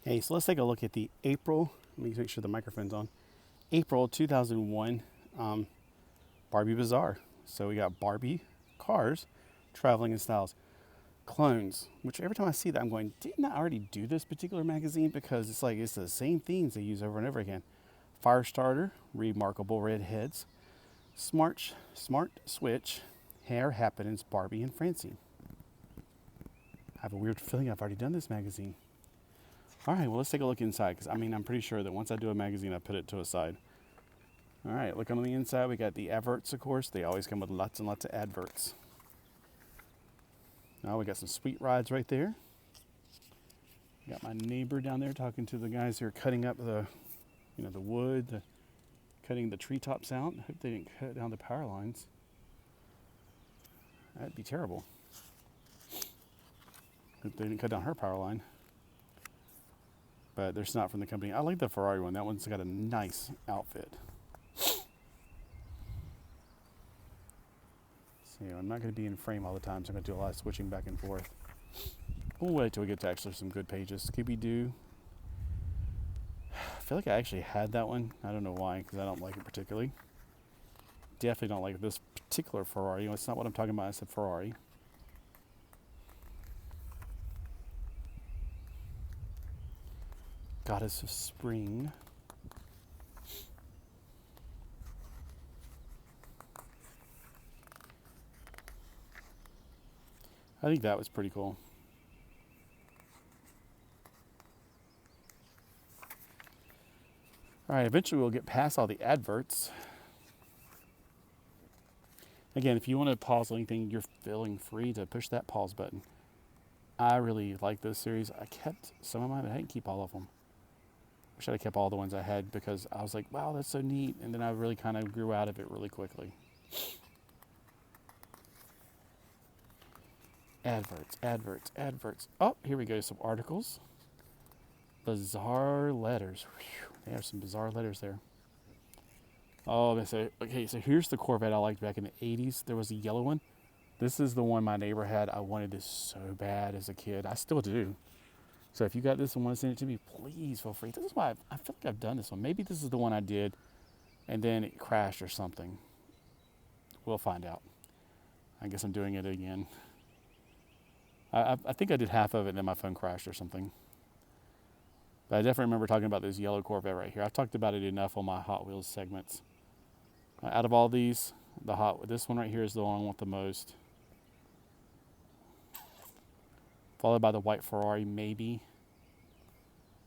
Hey, so let's take a look at the April. Let me make sure the microphone's on. April 2001 Barbie Bazaar. So we got Barbie cars, traveling in styles, clones. Which every time I see that, I'm going, didn't I already do this particular magazine? Because it's like it's the same themes they use over and over again. Fire starter, remarkable redheads, smart switch, hair happenings, Barbie and Francie. I have a weird feeling I've already done this magazine. All right, well, let's take a look inside because I'm pretty sure that once I do a magazine, I put it to a side. All right, looking on the inside, we got the adverts, of course. They always come with lots and lots of adverts. Now we got some sweet rides right there. Got my neighbor down there talking to the guys who are cutting up the wood, cutting the treetops out. I hope they didn't cut down the power lines. That'd be terrible. Hope they didn't cut down her power line. But they're not from the company. I like the Ferrari one. That one's got a nice outfit. So I'm not going to be in frame all the time, so I'm going to do a lot of switching back and forth. We'll wait till we get to actually some good pages. Scooby-Doo. I feel like I actually had that one. I don't know why, because I don't like it particularly. Definitely don't like this particular Ferrari. It's not what I'm talking about. I said Ferrari. Goddess of Spring. I think that was pretty cool. All right, eventually we'll get past all the adverts. Again, if you want to pause anything, you're feeling free to push that pause button. I really like this series. I kept some of mine, but I didn't keep all of them. Wish I'd have kept all the ones I had because I was like, wow, that's so neat. And then I really kind of grew out of it really quickly. Adverts. Oh, here we go. Some articles. Bazaar letters. Whew, they have some bizarre letters there. Oh, they say, okay, so here's the Corvette I liked back in the 80s. There was a yellow one. This is the one my neighbor had. I wanted this so bad as a kid. I still do. So if you got this and want to send it to me, please feel free. This is why I feel like I've done this one. Maybe this is the one I did and then it crashed or something. We'll find out. I guess I'm doing it again. I think I did half of it and then my phone crashed or something. But I definitely remember talking about this yellow Corvette right here. I've talked about it enough on my Hot Wheels segments. Out of all these, this one right here is the one I want the most. Followed by the white Ferrari, maybe.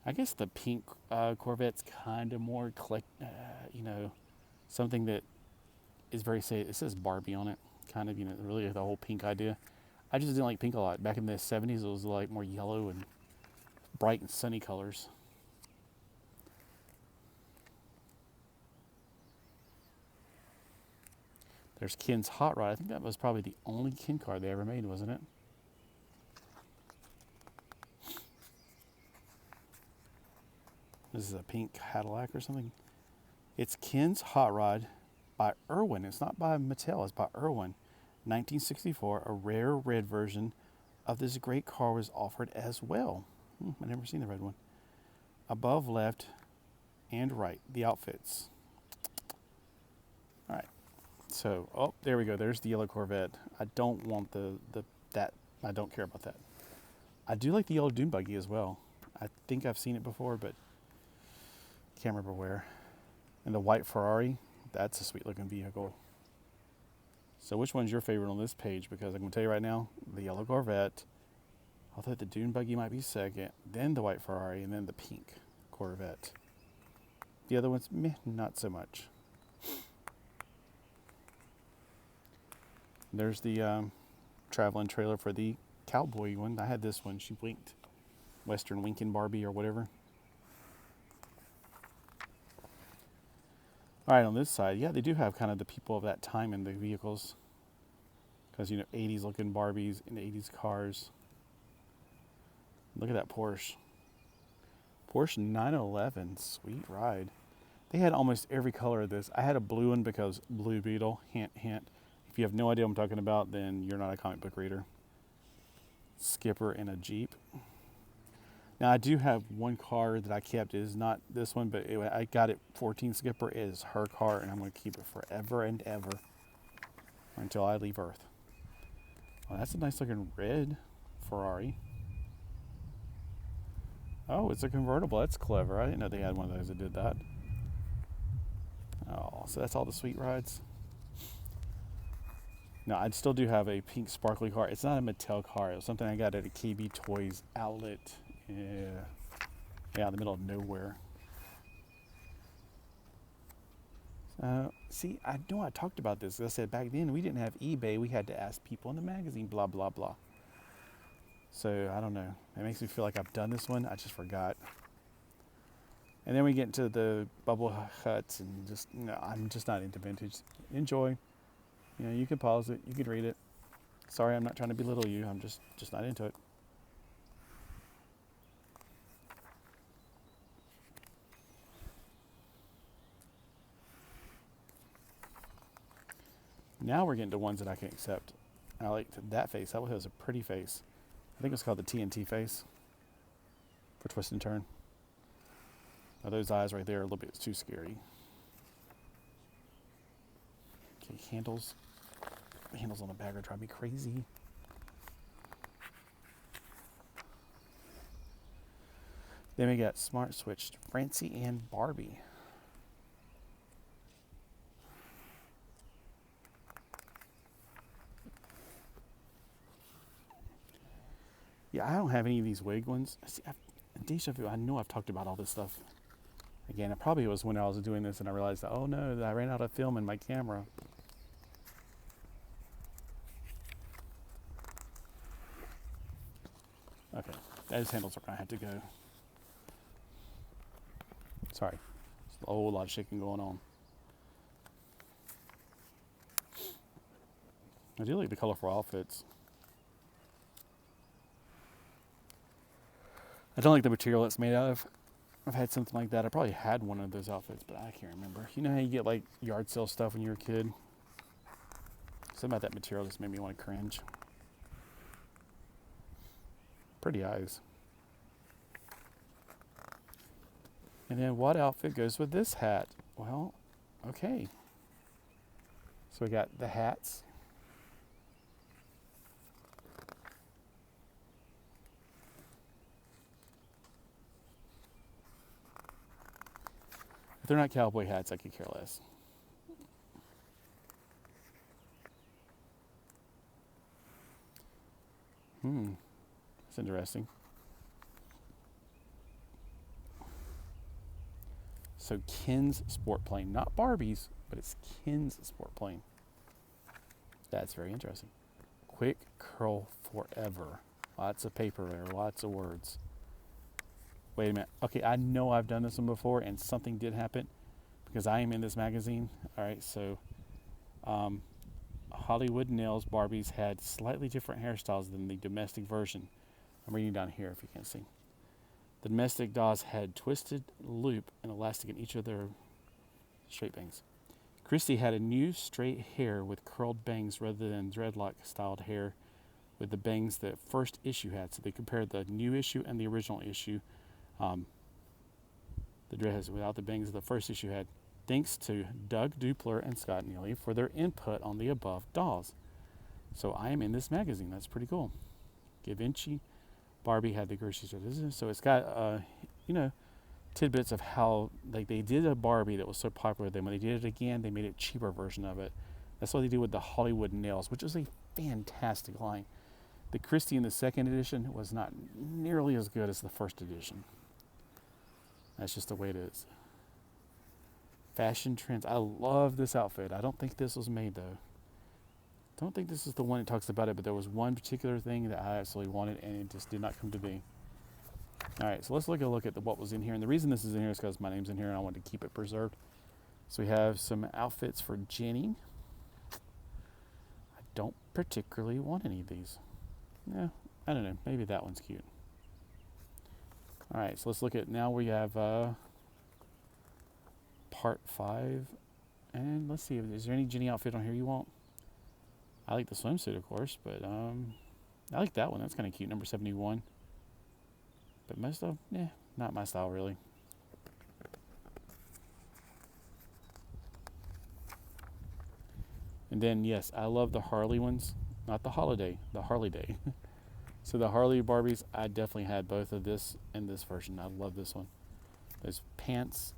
I guess the pink Corvette's kind of more, something that is very, it says Barbie on it. Kind of, really the whole pink idea. I just didn't like pink a lot. Back in the 70s, it was like more yellow and bright and sunny colors. There's Ken's Hot Rod. I think that was probably the only Ken car they ever made, wasn't it? This is a pink Cadillac or something. It's Ken's Hot Rod by Irwin. It's not by Mattel, it's by Irwin. 1964, a rare red version of this great car was offered as well. I've never seen the red one. Above left and right, the outfits. All right. So, there we go. There's the yellow Corvette. I don't want that. I don't care about that. I do like the yellow dune buggy as well. I think I've seen it before, but can't remember where. And the white Ferrari, that's a sweet looking vehicle. So which one's your favorite on this page? Because I'm going to tell you right now, the yellow Corvette, although the dune buggy might be second, then the white Ferrari, and then the pink Corvette. The other ones, meh, not so much. There's the traveling trailer for the cowboy one. I had this one. She winked. Western Winkin' Barbie or whatever. All right, on this side, yeah, they do have kind of the people of that time in the vehicles. Because, 80s looking Barbies and 80s cars. Look at that Porsche. Porsche 911, sweet ride. They had almost every color of this. I had a blue one because Blue Beetle, hint, hint. If you have no idea what I'm talking about, then you're not a comic book reader. Skipper in a Jeep. Now I do have one car that I kept. It is not this one, but I got it 14 Skipper. It is her car, and I'm going to keep it forever and ever until I leave Earth. Well, that's a nice looking red Ferrari. Oh, it's a convertible. That's clever. I didn't know they had one of those that did that. Oh, so that's all the sweet rides. No, I still do have a pink sparkly car. It's not a Mattel car. It was something I got at a KB Toys outlet. Yeah, in the middle of nowhere. See, I know I talked about this. I said back then we didn't have eBay. We had to ask people in the magazine, blah, blah, blah. So, I don't know. It makes me feel like I've done this one. I just forgot. And then we get into the bubble huts and just, no, I'm just not into vintage. Enjoy. You know, you can pause it. You can read it. Sorry, I'm not trying to belittle you. I'm just not into it. Now we're getting to ones that I can accept. I liked that face. That was a pretty face. I think it was called the TNT face for twist and turn. Now those eyes right there are a little bit too scary. Okay, handles. The handles on the bagger drive me crazy. Then we got Smart Switched Francie and Barbie. Yeah, I don't have any of these wig ones. See, deja vu. I know I've talked about all this stuff. Again, it probably was when I was doing this and I realized that, oh no, I ran out of film in my camera. Okay, those handles are gonna have to go. Sorry, there's a whole lot of shaking going on. I do like the colorful outfits. I don't like the material it's made out of. I've had something like that. I probably had one of those outfits, but I can't remember. You know how you get like yard sale stuff when you were a kid? Something about that material just made me want to cringe. Pretty eyes. And then what outfit goes with this hat? Well, okay. So we got the hats. If they're not cowboy hats, I could care less. That's interesting. So Ken's sport plane, not Barbie's, but it's Ken's sport plane. That's very interesting. Quick curl forever. Lots of paper there, lots of words. Wait a minute. Okay, I know I've done this one before and something did happen because I am in this magazine. All right, so Hollywood Nails Barbies had slightly different hairstyles than the domestic version. I'm reading down here if you can't see. The domestic dolls had twisted loop and elastic in each of their straight bangs. Christy had a new straight hair with curled bangs rather than dreadlock styled hair with the bangs that first issue had. So they compared the new issue and the original issue. The dreadheads without the bangs the first issue had. Thanks to Doug Dupler and Scott Neely for their input on the above dolls. So I am in this magazine. That's pretty cool. Givenchy Barbie had the grocery store. So it's got, tidbits of how like they did a Barbie that was so popular. Then when they did it again, they made a cheaper version of it. That's what they did with the Hollywood Nails, which is a fantastic line. The Christie in the second edition was not nearly as good as the first edition. That's just the way it is. Fashion trends. I love this outfit. I don't think this was made though. Don't think this is the one that talks about it, but there was one particular thing that I absolutely wanted and it just did not come to be. All right, so let's look at what was in here. And the reason this is in here is because my name's in here and I wanted to keep it preserved. So we have some outfits for Jenny. I don't particularly want any of these. Yeah, I don't know. Maybe that one's cute. All right, so let's look at, now we have part 5. And let's see, is there any Jenny outfit on here you want? I like the swimsuit, of course, but I like that one. That's kind of cute, number 71. But most of them, not my style really. And then, yes, I love the Harley ones. Not the holiday, the Harley Day. So the Harley Barbies, I definitely had both of this and this version. I love this one. Those pants,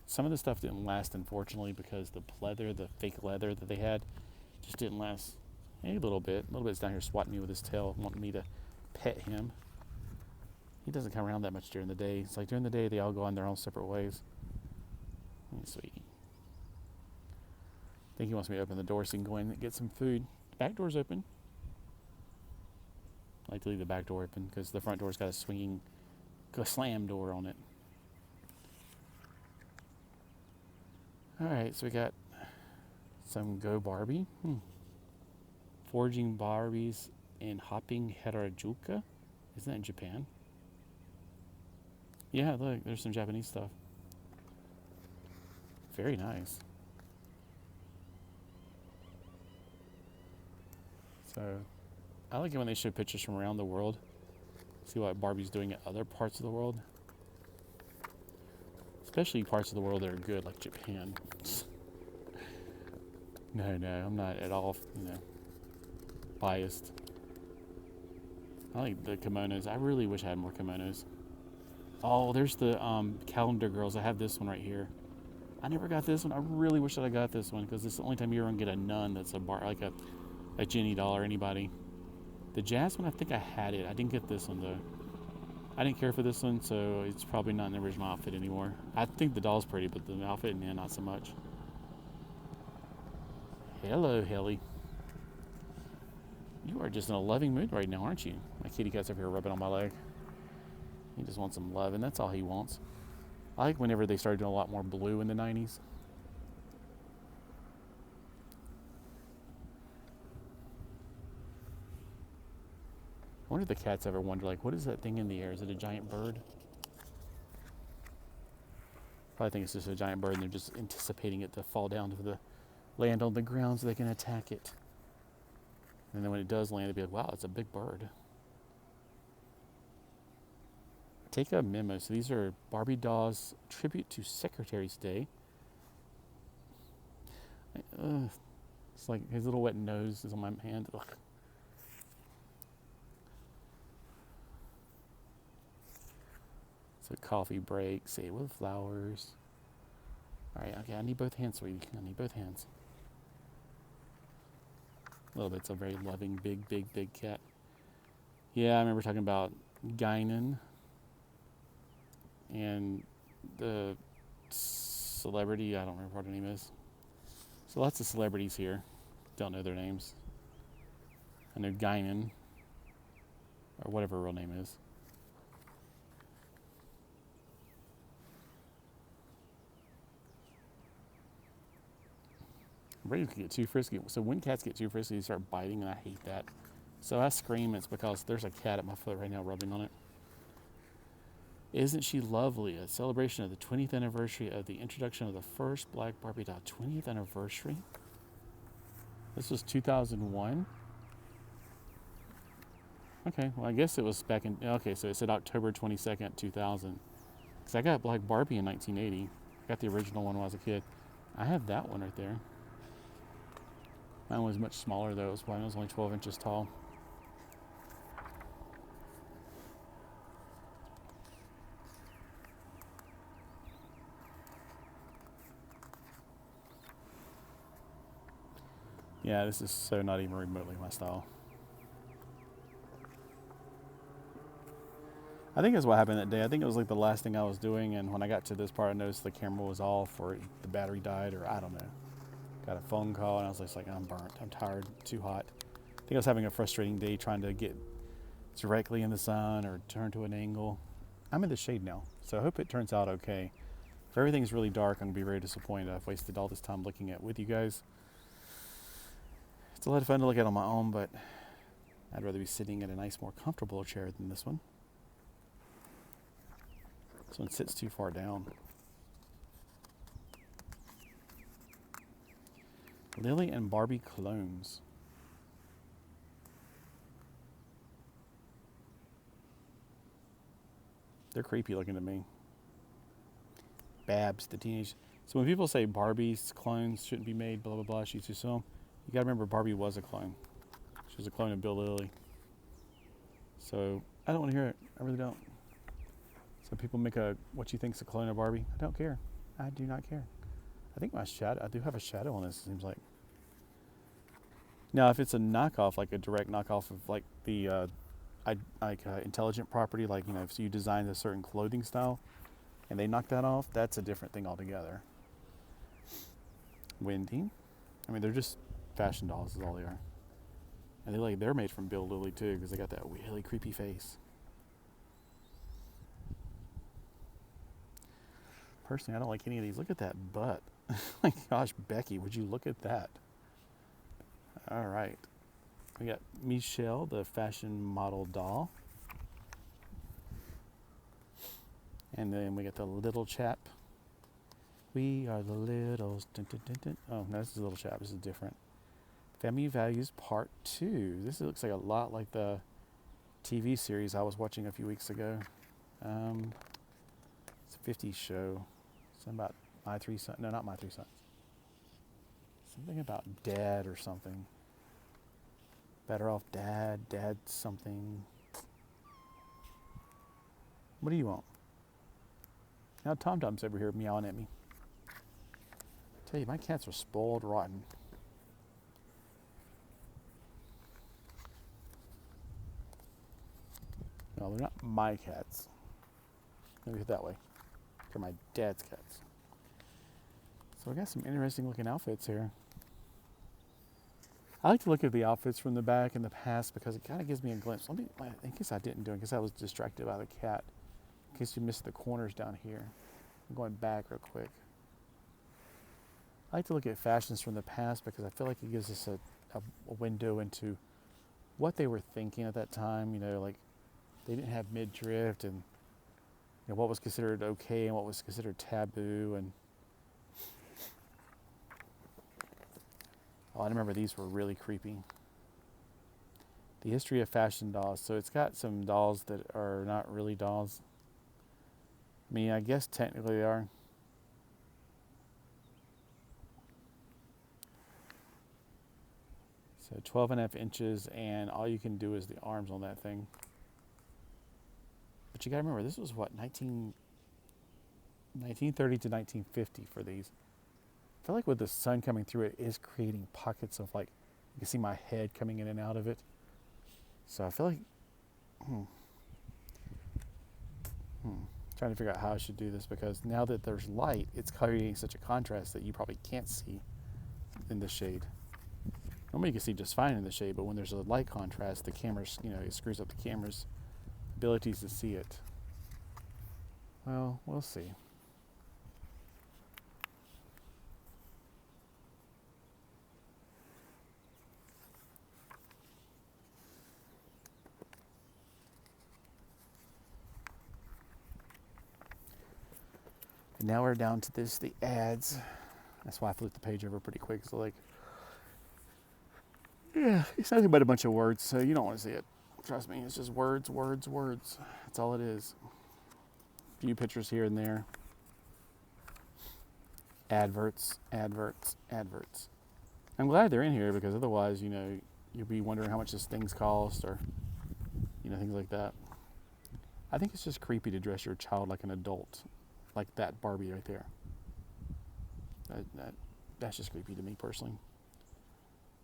some of the stuff didn't last, unfortunately, because the leather, the fake leather that they had, just didn't last a little bit. A little bit's down here swatting me with his tail, wanting me to pet him. He doesn't come around that much during the day. It's like during the day, they all go on their own separate ways. Sweetie. I think he wants me to open the door so he can go in and get some food. The back door's open. I like to leave the back door open because the front door's got a slam door on it. Alright, so we got some Go Barbie. Forging Barbies in Hopping Harajuku. Isn't that in Japan? Yeah, look, there's some Japanese stuff. Very nice. So, I like it when they show pictures from around the world. See what Barbie's doing at other parts of the world. Especially parts of the world that are good, like Japan. No, I'm not at all, biased. I like the kimonos. I really wish I had more kimonos. Oh, there's the calendar girls. I have this one right here. I never got this one. I really wish that I got this one because it's the only time you're going to get a nun that's a Jenny doll or anybody. The jazz one, I think I had it. I didn't get this one, though. I didn't care for this one, so it's probably not in the original outfit anymore. I think the doll's pretty, but the outfit, not so much. Hello, Helly. You are just in a loving mood right now, aren't you? My kitty cat's over here rubbing on my leg. He just wants some love, and that's all he wants. I like whenever they started doing a lot more blue in the 90s. I wonder if the cats ever wonder, what is that thing in the air? Is it a giant bird? Probably think it's just a giant bird, and they're just anticipating it to fall down to the land on the ground so they can attack it. And then when it does land, they'll be like, wow, it's a big bird. Take a memo. So these are Barbie dolls tribute to Secretary's Day. It's like his little wet nose is on my hand. Ugh. So coffee break, say with flowers. All right, okay, I need both hands, sweetie. I need both hands. A little bit's a very loving, big cat. Yeah, I remember talking about Guinan and the celebrity. I don't remember what her name is. So lots of celebrities here. Don't know their names. I know Guinan, or whatever her real name is. Ready to get too frisky. So when cats get too frisky, they start biting, and I hate that. So I scream. It's because there's a cat at my foot right now rubbing on it. Isn't she lovely? A celebration of the 20th anniversary of the introduction of the first black Barbie doll. 20th anniversary? This was 2001? Okay, well, I guess it was back in... Okay, so it said October 22nd, 2000. Because I got Black Barbie in 1980. I got the original one when I was a kid. I have that one right there. Mine was much smaller, though. It was only 12 inches tall. Yeah, this is so not even remotely my style. I think that's what happened that day. I think it was like the last thing I was doing, and when I got to this part, I noticed the camera was off, or the battery died, or I don't know. Got a phone call, and I was just like, I'm burnt. I'm tired. Too hot. I think I was having a frustrating day trying to get directly in the sun or turn to an angle. I'm in the shade now, so I hope it turns out okay. If everything's really dark, I'm going to be very disappointed. I've wasted all this time looking at with you guys. It's a lot of fun to look at on my own, but I'd rather be sitting in a nice, more comfortable chair than this one. This one sits too far down. Lily and Barbie clones. They're creepy looking to me. Babs, the teenage. So when people say Barbie's clones shouldn't be made, blah blah blah, she's too soon. You gotta remember Barbie was a clone. She was a clone of Bill Lilly. So I don't want to hear it. I really don't. So people make a what you think's a clone of Barbie. I don't care. I do not care. I think my shadow. I do have a shadow on this. It seems like. Now, if it's a knockoff, like a direct knockoff of like the intelligent property, like if you designed a certain clothing style, and they knock that off, that's a different thing altogether. Wendy, I mean, they're just fashion dolls is all they are, and they're made from Bill Lilly too because they got that really creepy face. Personally, I don't like any of these. Look at that butt. My gosh, Becky, would you look at that? All right. We got Michelle, the fashion model doll. And then we got the little chap. We are the littles. Dun, dun, dun, dun. Oh, no, this is a little chap. This is different. Family Values Part 2. This looks like a lot like the TV series I was watching a few weeks ago. It's a 50s show. Something about My Three Sons. No, not My Three Sons. Something about dad or something. Better Off Dad, Dad something. What do you want? Now Tom Tom's over here meowing at me. I tell you, my cats are spoiled rotten. No, they're not my cats. Let me put it that way. They're my dad's cats. So we got some interesting looking outfits here. I like to look at the outfits from the back in the past because it kind of gives me a glimpse. In case I didn't do it, in case I was distracted by the cat, in case you missed the corners down here. I'm going back real quick. I like to look at fashions from the past because I feel like it gives us a window into what they were thinking at that time. Like they didn't have midriff and what was considered okay and what was considered taboo. And I remember these were really creepy. The history of fashion dolls. So it's got some dolls that are not really dolls. I mean, I guess technically they are. So 12.5 inches, and all you can do is the arms on that thing. But you gotta remember, this was what, 1930 to 1950 for these. I feel like with the sun coming through, it is creating pockets of like, you can see my head coming in and out of it. So I feel like, trying to figure out how I should do this because now that there's light, it's creating such a contrast that you probably can't see in the shade. Normally you can see just fine in the shade, but when there's a light contrast, the camera's, it screws up the camera's abilities to see it. Well, we'll see. And now we're down to the ads. That's why I flipped the page over pretty quick. So it's nothing but a bunch of words, so you don't want to see it. Trust me, it's just words, words, words. That's all it is. A few pictures here and there. Adverts, adverts, adverts. I'm glad they're in here because otherwise, you'll be wondering how much this thing's cost or, things like that. I think it's just creepy to dress your child like an adult. Like that Barbie right there. That's just creepy to me personally.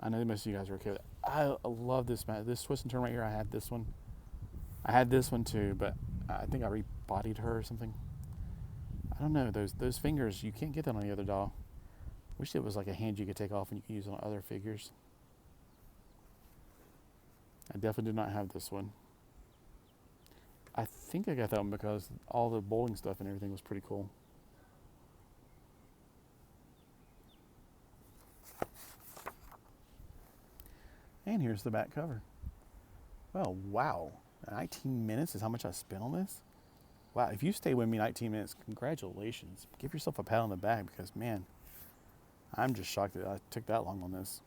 I know most of you guys are okay with it. I love this twist and turn right here. I had this one. I had this one too, but I think I rebodied her or something. I don't know. Those fingers, you can't get that on the other doll. Wish it was like a hand you could take off and you could use on other figures. I definitely did not have this one. I think I got that one because all the bowling stuff and everything was pretty cool. And here's the back cover. Well, wow. 19 minutes is how much I spent on this? Wow, if you stay with me 19 minutes, congratulations. Give yourself a pat on the back because, man, I'm just shocked that I took that long on this.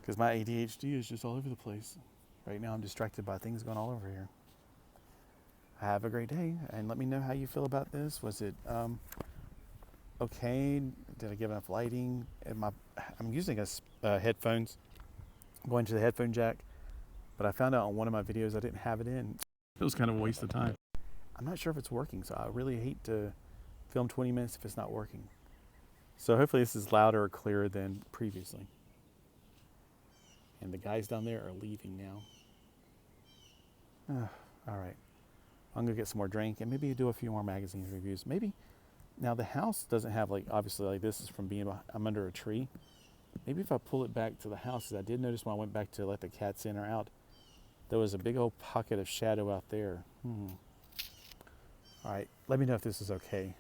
Because my ADHD is just all over the place. Right now I'm distracted by things going all over here. have a great day, and let me know how you feel about this. Was it okay? Did I give enough lighting? I'm using headphones, going to the headphone jack, but I found out on one of my videos I didn't have it in. It was kind of a waste of time. I'm not sure if it's working, so I really hate to film 20 minutes if it's not working. So hopefully this is louder or clearer than previously. And the guys down there are leaving now. All right. I'm gonna get some more drink and maybe do a few more magazine reviews. Maybe. Now the house doesn't have, like, obviously, like, this is from being, I'm under a tree. Maybe if I pull it back to the house, because I did notice when I went back to let the cats in or out, there was a big old pocket of shadow out there. All right, let me know if this is okay.